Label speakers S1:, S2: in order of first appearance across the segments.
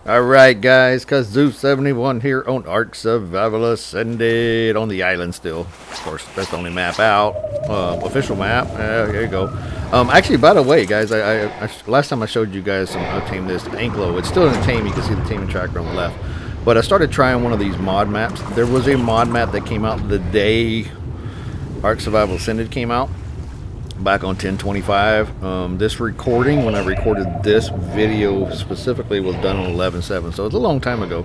S1: Alright guys, Kazoo71 here on Ark Survival Ascended on the island still. Of course, that's the only map out. Official map. There you go. Actually, by the way, guys, I last time I showed you guys some tamed this Anklo. It's still in the tame. You can see the taming tracker on the left. But I started trying one of these mod maps. There was a mod map that came out the day Ark Survival Ascended came out, back on 10/25. This recording, when I recorded this video specifically, was done on 11/7, so it's a long time ago.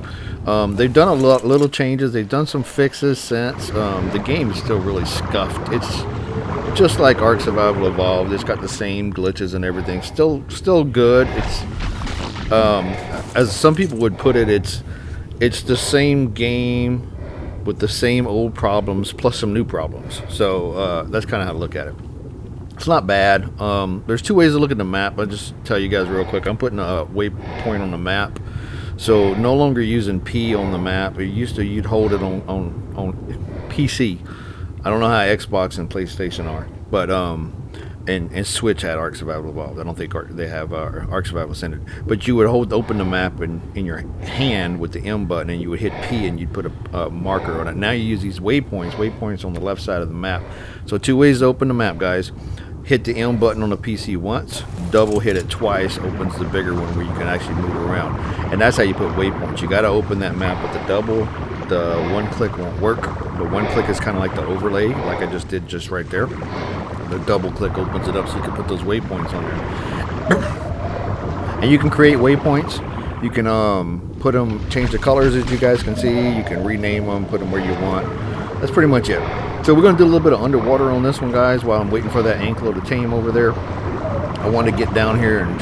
S1: They've done a little changes. They've done some fixes since. The game is still really scuffed. It's just like Ark Survival Evolved. It's got the same glitches and everything. Still good. It's as some people would put it, it's the same game with the same old problems plus some new problems. So that's kind of how to look at it. It's not bad. There's two ways to look at the map. I'll just tell you guys real quick. I'm putting a waypoint on the map, so no longer using P on the map. You'd hold it on PC. I don't know how Xbox and PlayStation are, but and Switch had Ark Survival Evolved. I don't think they have Ark Survival Ascended. But you would open the map in your hand with the M button, and you would hit P, and you'd put a marker on it. Now you use these waypoints on the left side of the map. So two ways to open the map, guys. Hit the M button on the PC once, double hit it twice, opens the bigger one where you can actually move around. And that's how you put waypoints. You got to open that map with the double. The one click won't work. The one click is kind of like the overlay, like I just did just right there. The double click opens it up so you can put those waypoints on there. And you can create waypoints. You can put them, change the colors as you guys can see. You can rename them, put them where you want. That's pretty much it. So we're going to do a little bit of underwater on this one, guys, while I'm waiting for that Anklo to tame over there. I want to get down here and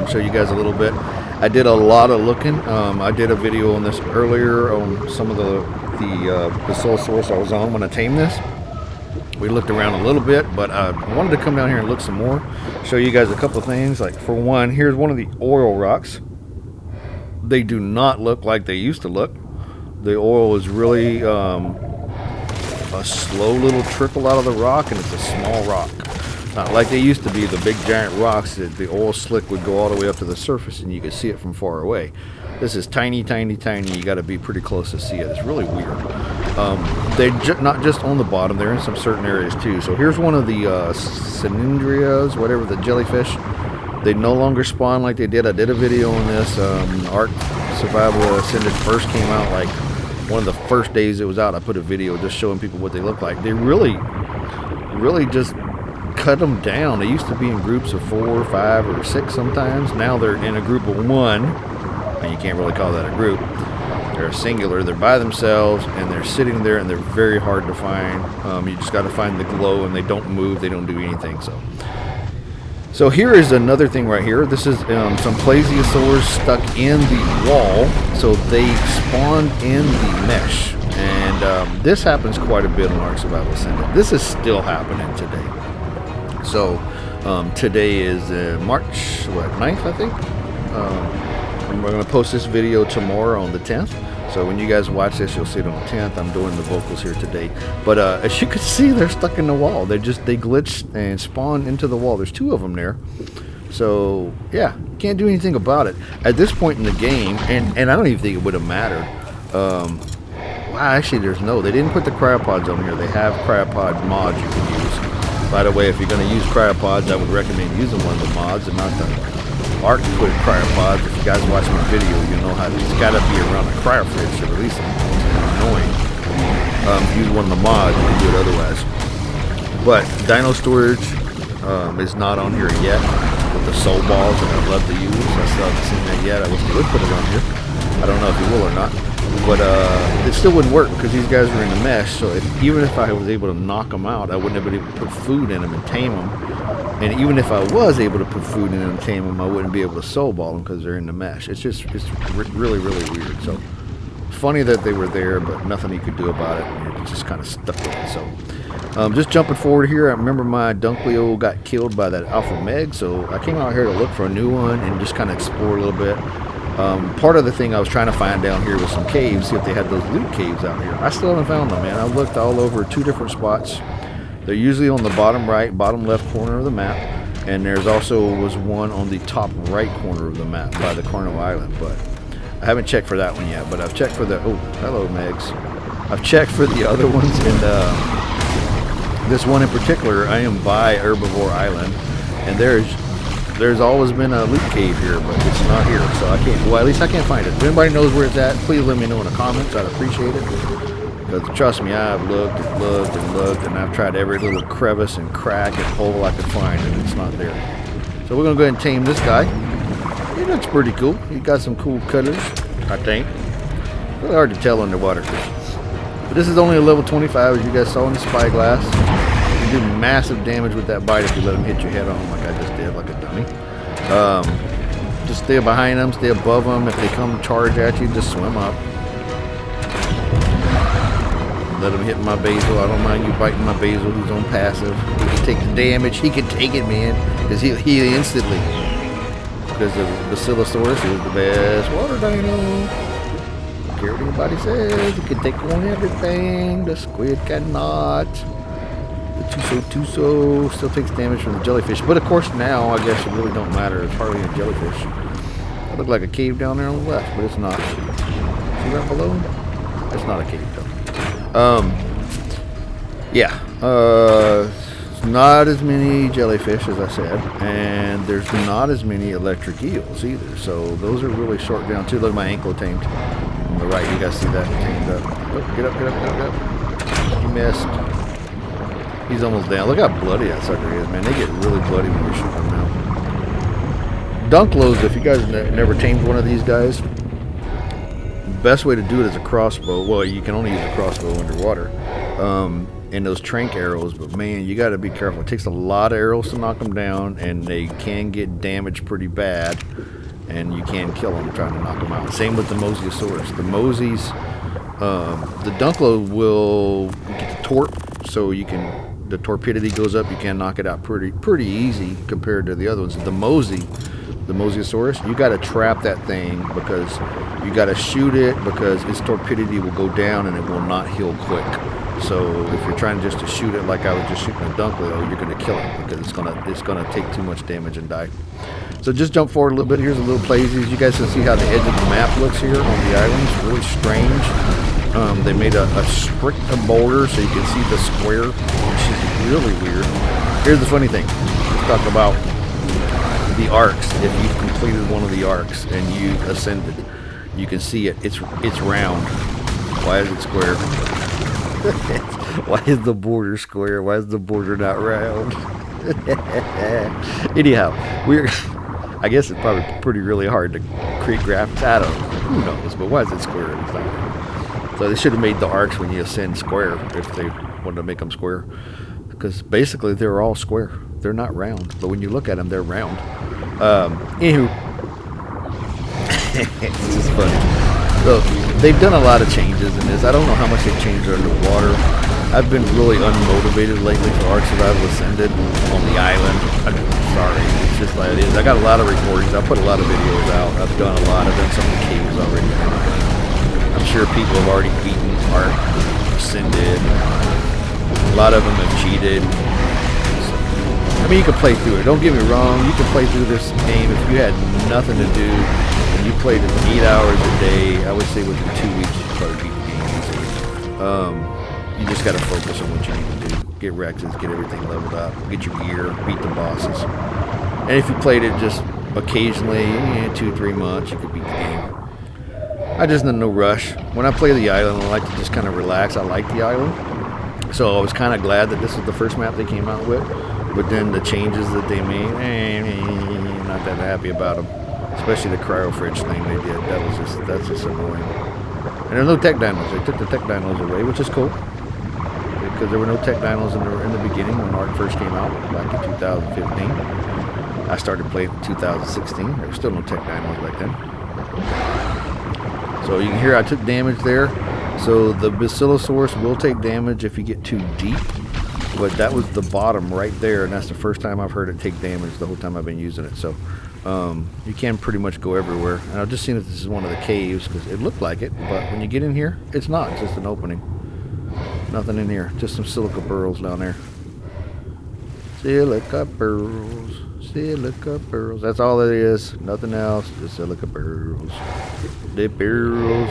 S1: show you guys a little bit. I did a lot of looking. I did a video on this earlier on some of the Basilosaurus I was on when I tamed this. We looked around a little bit, but I wanted to come down here and look some more. Show you guys a couple of things. Like, for one, here's one of the oil rocks. They do not look like they used to look. The oil is really a slow little trickle out of the rock, and it's a small rock. Not like they used to be, the big giant rocks that the oil slick would go all the way up to the surface and you could see it from far away. This is tiny, tiny, tiny. You got to be pretty close to see it. It's really weird. They're not just on the bottom, they're in some certain areas too. So here's one of the cylindrias, whatever, the jellyfish. They no longer spawn like they did. I did a video on this. Ark Survival Ascended first came out, like one of the first days it was out. I put a video just showing people what they look like. They really just cut them down. They used to be in groups of 4 or 5 or 6 sometimes. Now they're in a group of 1, and you can't really call that a group. They're singular. They're by themselves, and they're sitting there, and they're very hard to find. You just got to find the glow, and they don't move. They don't do anything. So here is another thing right here. This is some Basilosaurus stuck in the wall, so they spawned in the mesh. And this happens quite a bit on Ark Survival Ascended. This is still happening today. So today is March 9th, I think. And we're going to post this video tomorrow on the 10th. So when you guys watch this, you'll see it on the 10th. I'm doing the vocals here today. But as you can see, they're stuck in the wall. They glitched and spawned into the wall. There's 2 of them there. So, yeah, can't do anything about it. At this point in the game, and I don't even think it would have mattered. Well, actually, they didn't put the cryopods on here. They have cryopod mods you can use. By the way, if you're going to use cryopods, I would recommend using one of the mods and not the Ark put cryopods. If you guys watch my video, you know how it's got to be around a cryo fridge to release them. It's annoying. Use one of the mods, you can do it otherwise. But dino storage is not on here yet with the soul balls that I'd love to use. I still haven't seen that yet. I wish they would put it on here. I don't know if you will or not. But it still wouldn't work because these guys were in the mesh. So even if I was able to knock them out, I wouldn't have been able to put food in them and tame them. And even if I was able to put food in them and tame them, I wouldn't be able to soul ball them because they're in the mesh. It's really, really weird. So funny that they were there, but nothing you could do about it. And it just kind of stuck with it. So just jumping forward here, I remember my Dunkleo got killed by that Alpha Meg. So I came out here to look for a new one and just kind of explore a little bit. Part of the thing I was trying to find down here was some caves, see if they had those loot caves out here. I still haven't found them, man. I've looked all over 2 different spots. They're usually on the bottom right, bottom left corner of the map. And there's also was one on the top right corner of the map by the Carno Island. But I haven't checked for that one yet, but I've checked for the... Oh, hello, Megs. I've checked for the other ones, and this one in particular, I am by Herbivore Island, and there's always been a loot cave here, but it's not here, so I can't... Well, at least I can't find it. If anybody knows where it's at, please let me know in the comments. I'd appreciate it. Because trust me, I've looked and looked and looked, and I've tried every little crevice and crack and hole I could find, and it's not there. So we're going to go ahead and tame this guy. He looks pretty cool. He got some cool colors, I think. Really hard to tell underwater. But this is only a level 25, as you guys saw in the spyglass. You can do massive damage with that bite if you let him hit your head on, like I just did, like a dummy. Just stay behind them, stay above them. If they come charge at you, just swim up. Let him hit my basil. I don't mind you biting my basil who's on passive. He can take the damage. He can take it, man. Because he instantly. Because the Basilosaurus is the best water dino. I don't care what anybody says. He can take on everything. The squid cannot. The Tuso still takes damage from the jellyfish. But of course now, I guess it really don't matter. It's hardly a jellyfish. It looked like a cave down there on the left, but it's not. See right below? It's not a cave though. Yeah, it's not as many jellyfish as I said, and there's not as many electric eels either, so those are really short down too. Look at my ankle tamed on the right. You guys see that tamed up. Oh, get up, get up, get up, get up. He missed. He's almost down. Look how bloody that sucker is, man. They get really bloody when you shoot them now. Dunkleosteus, if you guys never tamed one of these guys, best way to do it is a crossbow. Well, you can only use a crossbow underwater, and those trank arrows, but man, you got to be careful. It takes a lot of arrows to knock them down, and they can get damaged pretty bad, and you can kill them trying to knock them out. Same with the Mosasaurus. The Mosies, the Dunklo will get the torp, so you can, the torpidity goes up, you can knock it out pretty easy compared to the other ones. The Mosasaurus, you got to trap that thing, because you got to shoot it, because its torpidity will go down and it will not heal quick. So if you're trying just to shoot it like I was just shooting a Dunkleo, you're going to kill it, because it's gonna take too much damage and die. So just jump forward a little bit. Here's a little places. You guys can see how the edge of the map looks here on the island. It's really strange. They made a strict border so you can see the square, which is really weird. Here's the funny thing. Let's talk about the arcs. If you've completed one of the arcs and you've ascended, you can see it. It's round. Why is it square? Why is the border square? Why is the border not round? Anyhow, I guess it's probably pretty really hard to create graphics. I don't know. Who knows? But why is it square? It's not. So they should have made the arcs when you ascend square if they wanted to make them square. Because basically they're all square. They're not round. But when you look at them, they're round. Anywho. It's just funny. So they've done a lot of changes in this. I don't know how much they've changed underwater. I've been really unmotivated lately for Ark Survival Ascended on the island. I'm sorry, it's just like it is. I got a lot of recordings. I put a lot of videos out. I've done a lot. I've done some of the caves already. I'm sure people have already beaten Ark Ascended. A lot of them have cheated. So, I mean, you can play through it. Don't get me wrong. You can play through this game if you had nothing to do and you played it 8 hours a day. I would say within 2 weeks you could probably beat the game easily. You just got to focus on what you need to do. Get Rexes, get everything leveled up, get your gear, beat the bosses. And if you played it just occasionally, 2-3 months, you could beat the game. I just in no rush. When I play the island, I like to just kind of relax. I like the island. So I was kind of glad that this was the first map they came out with. But then the changes that they made, not that happy about them. Especially the cryo fridge thing they did. That's just annoying. And there's no tech dinos. They took the tech dinos away, which is cool. Because there were no tech dinos in the beginning when Ark first came out back in 2015. I started playing in 2016. There were still no tech dinos back then. So you can hear I took damage there. So the Basilosaurus will take damage if you get too deep. But that was the bottom right there, and that's the first time I've heard it take damage the whole time I've been using it. So you can pretty much go everywhere. And I've just seen if this is one of the caves because it looked like it. But when you get in here, it's not. It's just an opening. Nothing in here. Just some silica burrows down there. Silica pearls. Silica pearls. That's all it is. Nothing else. Just silica pearls. The pearls.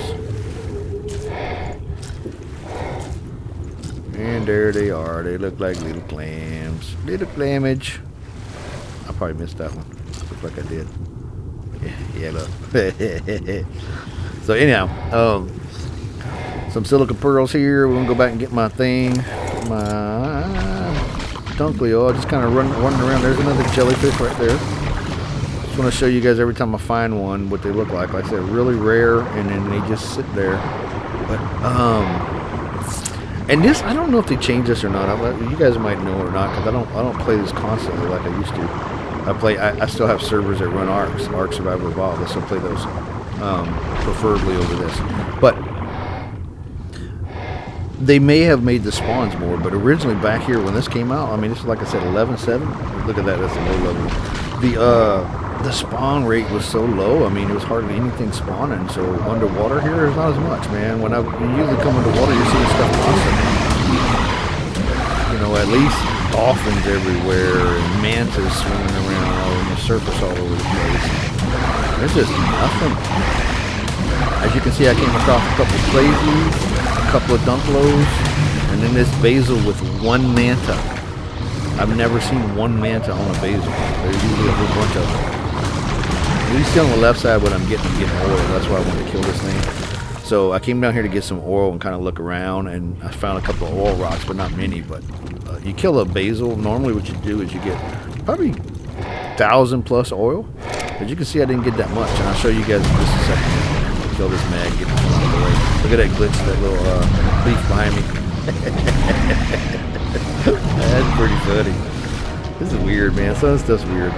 S1: And there they are. They look like little clams. Little clammage. I probably missed that one. Looks like I did. Yeah, look. So anyhow, some silica pearls here. We're gonna go back and get my thing. My Dunkleo. Just kind of running around. There's another jellyfish right there. Just want to show you guys every time I find one what they look like. Like I said, really rare, and then they just sit there. But and this, I don't know if they changed this or not. You guys might know or not, because I don't play this constantly like I used to. I still have servers that run Ark Survival Ascended. I still play those preferably over this. But they may have made the spawns more, but originally back here when this came out, I mean, this is like I said, 11.7. Look at that, that's a low level. The spawn rate was so low. I mean, it was hardly anything spawning. So underwater here, there's not as much, man. When you usually come underwater, you're seeing stuff constantly. You know, at least dolphins everywhere and mantas swimming around all on the surface all over the place. There's just nothing. As you can see, I came across a couple of crazies, a couple of dunklos, and then this basil with one manta. I've never seen one manta on a basil. There's usually a whole bunch of them. You see on the left side what I'm getting oil. That's why I wanted to kill this thing. So I came down here to get some oil and kind of look around, and I found a couple of oil rocks, but not many. But you kill a basil, normally what you do is you get probably 1,000 plus oil. As you can see, I didn't get that much, and I'll show you guys in just a second. Kill this mag, get this one out of the way. Look at that glitch, that little leaf behind me. That's pretty funny. This is weird, man. Some of this stuff's weird.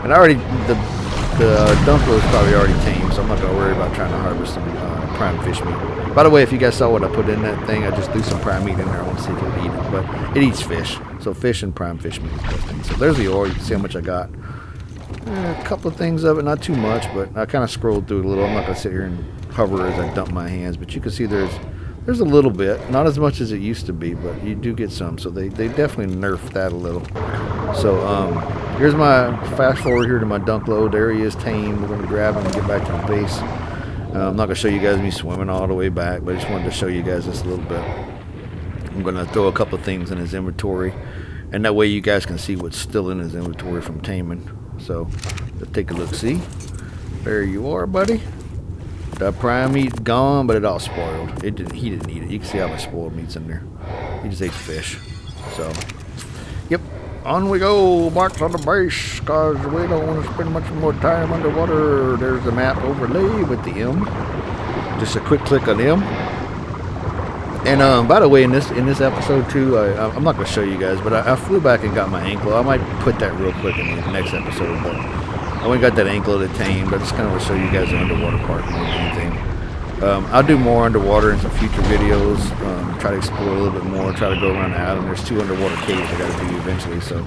S1: And I already, the Dunklo is probably already tamed, so I'm not going to worry about trying to harvest some prime fish meat. By the way, if you guys saw what I put in that thing, I just threw some prime meat in there. I want to see if it'll eat it, but it eats fish. So fish and prime fish meat is the best thing. So there's the oil. You can see how much I got. A couple of things of it, not too much, but I kind of scrolled through it a little. I'm not going to sit here and hover as I dump my hands, but you can see there's a little bit. Not as much as it used to be, but you do get some. So they definitely nerfed that a little. So here's my fast forward here to my Dunklo. There he is, tame. We're going to grab him and get back to the base. I'm not going to show you guys me swimming all the way back, but I just wanted to show you guys this a little bit. I'm going to throw a couple of things in his inventory, and that way you guys can see what's still in his inventory from taming. So let's take a look. See, there you are, buddy. The prime meat's gone, but it all spoiled. He didn't eat it. You can see how much spoiled meat's in there. He just ate the fish. So, yep, on we go. Marks on the base, cause we don't want to spend much more time underwater. There's the map overlay with the M. Just a quick click on M. And by the way, in this episode too, I'm not going to show you guys, but I flew back and got my ankle. I might put that real quick in the next episode, but I only got that ankle to tame, but I just kind of want to show you guys the underwater part more than anything. I'll do more underwater in some future videos, try to explore a little bit more, try to go around the island. There's 2 underwater caves I got to do eventually, so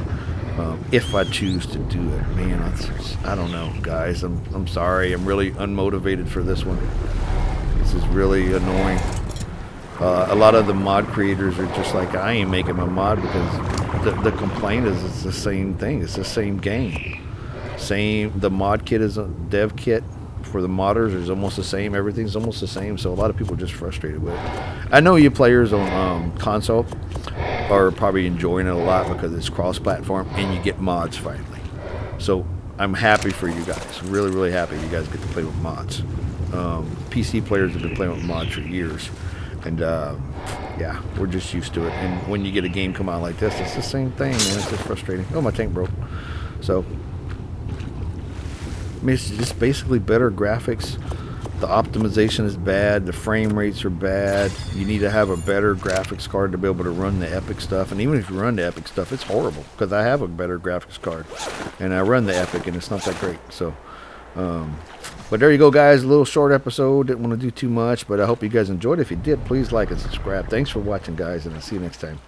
S1: if I choose to do it. Man, I don't know, guys. I'm sorry. I'm really unmotivated for this one. This is really annoying. A lot of the mod creators are just like, I ain't making my mod, because the complaint is it's the same thing. It's the same game. The mod kit is a dev kit for the modders is almost the same. Everything's almost the same. So a lot of people are just frustrated with it. I know you players on console are probably enjoying it a lot because it's cross-platform and you get mods finally. So I'm happy for you guys. Really, really happy you guys get to play with mods. PC players have been playing with mods for years. And yeah, we're just used to it. And when you get a game come out like this, it's the same thing, man. It's just frustrating. Oh, my tank broke. So, I mean, it's just basically better graphics. The optimization is bad. The frame rates are bad. You need to have a better graphics card to be able to run the epic stuff. And even if you run the epic stuff, it's horrible because I have a better graphics card. And I run the epic, and it's not that great. So, but there you go, guys. A little short episode. Didn't want to do too much, but I hope you guys enjoyed. If you did, please like and subscribe. Thanks for watching, guys, and I'll see you next time.